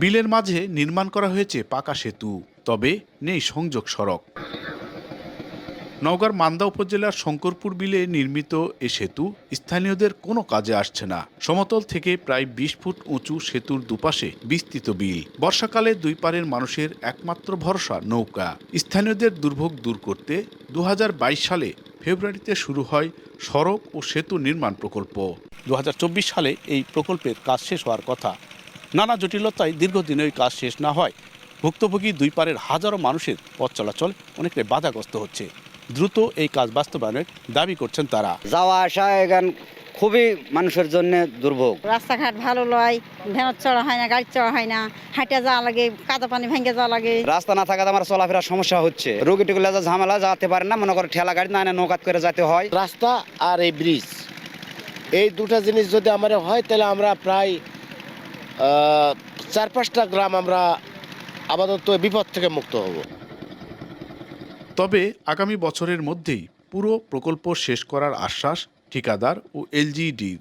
বিলের মাঝে নির্মাণ করা হয়েছে পাকা সেতু, তবে নেই সংযোগ সড়ক। নওগাঁর মান্দা উপজেলার শঙ্করপুর বিলে নির্মিত এ সেতু স্থানীয়দের কোনো কাজে আসছে না। সমতল থেকে প্রায় ২০ ফুট উঁচু সেতুর দুপাশে বিস্তৃত বিল। বর্ষাকালে দুই পারের মানুষের একমাত্র ভরসা নৌকা। স্থানীয়দের দুর্ভোগ দূর করতে ২০২২ সালে ফেব্রুয়ারিতে শুরু হয় সড়ক ও সেতু নির্মাণ প্রকল্প। ২০২৪ সালে এই প্রকল্পের কাজ শেষ হওয়ার কথা। নানা জটিলতায় দীর্ঘদিন ওই কাজ শেষ না হয় ভুক্তভোগী দুই পারের হাজারো মানুষের পথ চলাচল অনেকটাই বাধাগ্রস্ত হচ্ছে। দ্রুত এই কাজ বাস্তবায়নের দাবি করছেন তারা। যাওয়া আসা এখান খুবই মানুষের জন্য দুর্ভোগ। রাস্তাঘাট ভালো লয়, ভ্যানত চড়া হয় না, গাড়ি চড়া হয় না, হাঁটে যাওয়া লাগে, কাদা পানি ভেঙে যাওয়া লাগে। রাস্তা না থাকাতে আমার চলাফেরার সমস্যা হচ্ছে। রোগী টিগুলো ঝামেলা যেতে পারে না, মনে করে ঠেলা গাড়ি না নৌকাত করে যেতে হয়। রাস্তা আর এই ব্রিজ, এই দুটা জিনিস যদি আমার হয় তাহলে আমরা প্রায় ৪-৫টা গ্রাম আমরা আপাতত বিপদ থেকে মুক্ত হব। তবে আগামী বছরের মধ্যেই পুরো প্রকল্প শেষ করার আশ্বাস ঠিকাদার ও এলজিইডির।